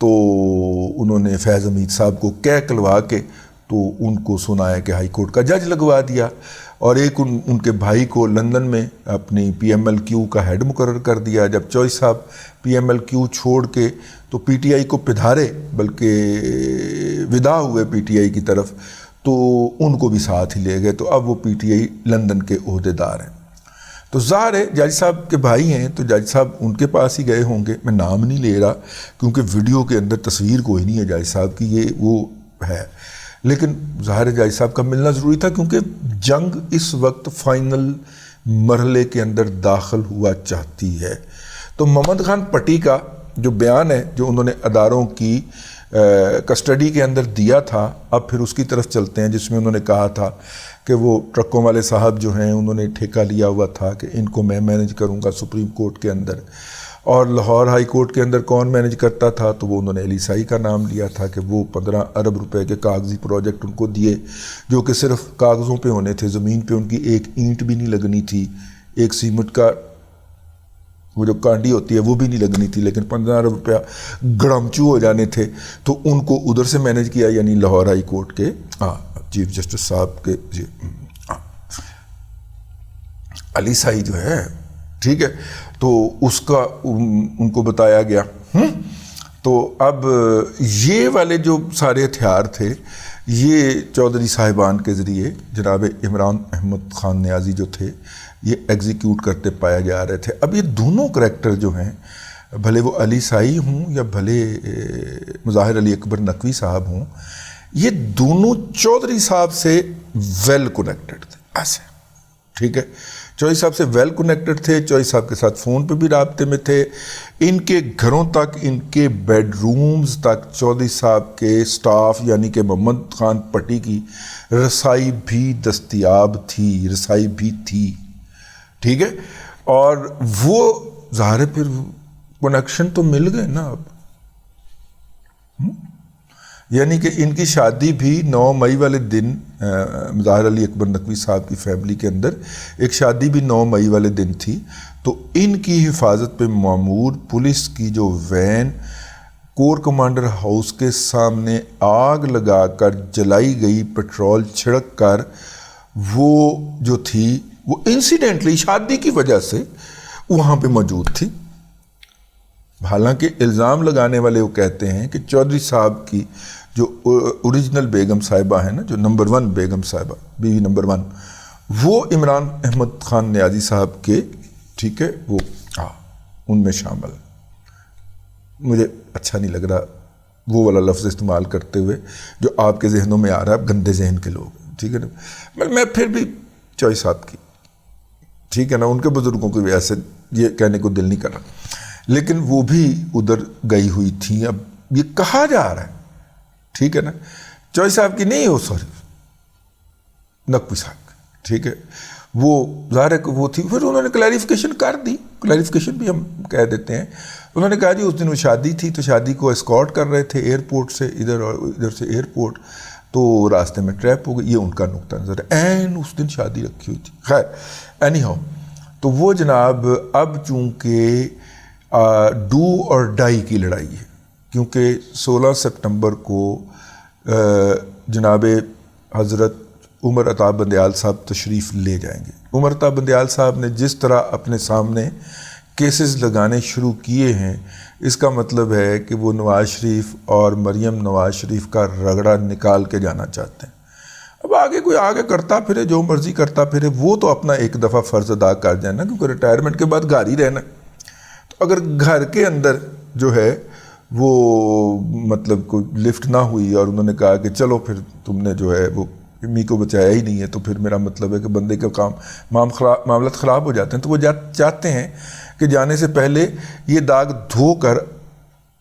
تو انہوں نے فیض حمید صاحب کو کہلوا کے تو ان کو سنایا کہ ہائی کورٹ کا جج لگوا دیا، اور ایک ان کے بھائی کو لندن میں اپنی پی ایم ایل کیو کا ہیڈ مقرر کر دیا۔ جب چوئی صاحب پی ایم ایل کیو چھوڑ کے تو پی ٹی آئی کو پدھارے، بلکہ ودا ہوئے پی ٹی آئی کی طرف، تو ان کو بھی ساتھ ہی لے گئے، تو اب وہ پی ٹی آئی لندن کے عہدے دار ہیں۔ تو ظاہر ہے جج صاحب کے بھائی ہیں تو جج صاحب ان کے پاس ہی گئے ہوں گے، میں نام نہیں لے رہا کیونکہ ویڈیو کے اندر تصویر کوئی نہیں ہے جج صاحب کی، یہ وہ ہے، لیکن ظاہر جج صاحب کا ملنا ضروری تھا کیونکہ جنگ اس وقت فائنل مرحلے کے اندر داخل ہوا چاہتی ہے۔ تو محمد خان پٹی کا جو بیان ہے جو انہوں نے اداروں کی کسٹڈی کے اندر دیا تھا، اب پھر اس کی طرف چلتے ہیں، جس میں انہوں نے کہا تھا کہ وہ ٹرکوں والے صاحب جو ہیں انہوں نے ٹھیکہ لیا ہوا تھا کہ ان کو میں مینج کروں گا سپریم کورٹ کے اندر، اور لاہور ہائی کورٹ کے اندر کون مینج کرتا تھا، تو وہ انہوں نے علی سائی کا نام لیا تھا کہ وہ 15 ارب روپے کے کاغذی پروجیکٹ ان کو دیے، جو کہ صرف کاغذوں پہ ہونے تھے، زمین پہ ان کی ایک اینٹ بھی نہیں لگنی تھی، ایک سیمنٹ کا وہ جو کانڈی ہوتی ہے وہ بھی نہیں لگنی تھی، لیکن 15 ارب روپیہ گڑمچو ہو جانے تھے، تو ان کو ادھر سے مینج کیا، یعنی لاہور ہائی کورٹ کے چیف جسٹس صاحب کے علی سائی جو ہے، ٹھیک ہے، تو اس کا ان کو بتایا گیا۔ تو اب یہ والے جو سارے ہتھیار تھے یہ چودھری صاحبان کے ذریعے جناب عمران احمد خان نیازی جو تھے یہ ایگزیکیوٹ کرتے پائے جا رہے تھے۔ اب یہ دونوں کریکٹر جو ہیں، بھلے وہ علی سائی ہوں یا بھلے مظاہر علی اکبر نقوی صاحب ہوں، یہ دونوں چودھری صاحب سے ویل کنیکٹڈ تھے، ایسے، ٹھیک ہے، چودھری صاحب سے ویل کنیکٹڈ تھے، چودھری صاحب کے ساتھ فون پہ بھی رابطے میں تھے، ان کے گھروں تک، ان کے بیڈ رومز تک چودھری صاحب کے سٹاف یعنی کہ محمد خان پٹی کی رسائی بھی دستیاب تھی، رسائی بھی تھی، ٹھیک ہے، اور وہ ظاہر ہے پھر کنیکشن تو مل گئے نا اب، یعنی کہ ان کی شادی بھی 9 مئی والے دن مظاہر علی اکبر نقوی صاحب کی فیملی کے اندر ایک شادی بھی 9 مئی والے دن تھی، تو ان کی حفاظت پہ معمور پولیس کی جو وین کور کمانڈر ہاؤس کے سامنے آگ لگا کر جلائی گئی، پیٹرول چھڑک کر، وہ جو تھی وہ انسیڈنٹلی شادی کی وجہ سے وہاں پہ موجود تھی۔ حالانکہ الزام لگانے والے وہ کہتے ہیں کہ چودھری صاحب کی جو اوریجنل بیگم صاحبہ ہیں نا، جو نمبر 1 بیگم صاحبہ، بیوی نمبر 1، وہ عمران احمد خان نیازی صاحب کے، ٹھیک ہے، وہ ان میں شامل۔ مجھے اچھا نہیں لگ رہا وہ والا لفظ استعمال کرتے ہوئے جو آپ کے ذہنوں میں آ رہا ہے، گندے ذہن کے لوگ، ٹھیک ہے نا، میں پھر بھی چوئی صاحب کی، ٹھیک ہے نا، ان کے بزرگوں کی وجہ سے یہ کہنے کو دل نہیں کر رہا، لیکن وہ بھی ادھر گئی ہوئی تھیں۔ اب یہ کہا جا رہا ہے، ٹھیک ہے نا، چوئی صاحب کی نہیں ہو، سوری نقوی صاحب کی، ٹھیک ہے، وہ ظاہر ہے کہ وہ تھی، پھر انہوں نے کلیریفیکیشن کر دی، کلیریفیکیشن بھی ہم کہہ دیتے ہیں، انہوں نے کہا جی اس دن وہ شادی تھی، تو شادی کو اسکارٹ کر رہے تھے ایئرپورٹ سے ادھر اور ادھر سے ایئرپورٹ، تو راستے میں ٹریپ ہو گئی، یہ ان کا نقطہ نظر ہے، این اس دن شادی رکھی ہوئی تھی۔ خیر اینی ہاؤ، تو وہ جناب اب چونکہ ڈو اور ڈائی کی لڑائی ہے، کیونکہ 16 سپٹمبر کو جناب حضرت عمر عطا بندیال صاحب تشریف لے جائیں گے۔ عمر عطا بندیال صاحب نے جس طرح اپنے سامنے کیسز لگانے شروع کیے ہیں، اس کا مطلب ہے کہ وہ نواز شریف اور مریم نواز شریف کا رگڑا نکال کے جانا چاہتے ہیں۔ اب آگے کوئی آگے کرتا پھرے، جو مرضی کرتا پھرے، وہ تو اپنا ایک دفعہ فرض ادا کر جائے نا، کیونکہ ریٹائرمنٹ کے بعد گھر ہی رہنا۔ تو اگر گھر کے اندر جو ہے وہ مطلب کوئی لفٹ نہ ہوئی اور انہوں نے کہا کہ چلو پھر تم نے جو ہے وہ امی کو بچایا ہی نہیں ہے، تو پھر میرا مطلب ہے کہ بندے کا معاملات خراب ہو جاتے ہیں، تو وہ چاہتے ہیں کہ جانے سے پہلے یہ داغ دھو کر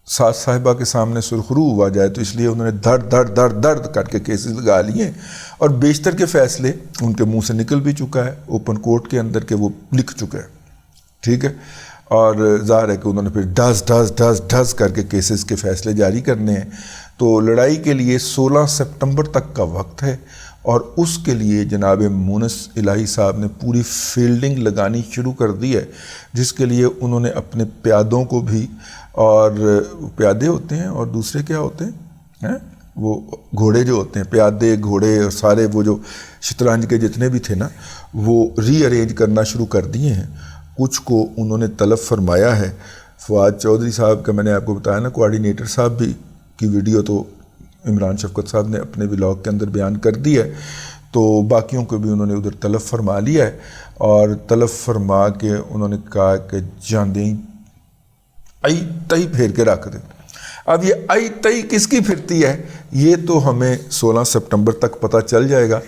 ساس صاحبہ کے سامنے سرخرو ہوا جائے، تو اس لیے انہوں نے درد کر کے کیسز لگا لیے، اور بیشتر کے فیصلے ان کے منہ سے نکل بھی چکا ہے اوپن کورٹ کے اندر کہ وہ لکھ چکے ہیں، ٹھیک ہے، اور ظاہر ہے کہ انہوں نے پھر ڈز کر کے کیسز کے فیصلے جاری کرنے ہیں۔ تو لڑائی کے لیے 16 سپتمبر تک کا وقت ہے، اور اس کے لیے جناب مونس الہی صاحب نے پوری فیلڈنگ لگانی شروع کر دی ہے، جس کے لیے انہوں نے اپنے پیادوں کو بھی، اور پیادے ہوتے ہیں اور دوسرے کیا ہوتے ہیں وہ گھوڑے جو ہوتے ہیں، پیادے گھوڑے اور سارے وہ جو شطرنج کے جتنے بھی تھے نا، وہ ری ارینج کرنا شروع کر دیے ہیں۔ کچھ کو انہوں نے طلب فرمایا ہے۔ فواد چودھری صاحب کا میں نے آپ کو بتایا نا، کوآرڈینیٹر صاحب بھی کی ویڈیو تو عمران شفقت صاحب نے اپنے ولاگ کے اندر بیان کر دی ہے، تو باقیوں کو بھی انہوں نے ادھر طلب فرما لیا ہے، اور طلب فرما کے انہوں نے کہا کہ جان دیں آئی تئی پھیر کے رکھ دیں۔ اب یہ آئی تئی کس کی پھرتی ہے یہ تو ہمیں 16 سپتمبر تک پتہ چل جائے گا۔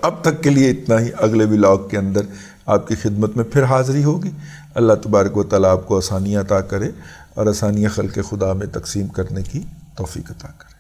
اب تک کے لیے اتنا ہی، اگلے ولاگ کے اندر آپ کی خدمت میں پھر حاضری ہوگی۔ اللہ تبارک و تعالیٰ آپ کو آسانیاں عطا کرے، اور آسانیاں خلق خدا میں تقسیم کرنے کی توفیق عطا کرے۔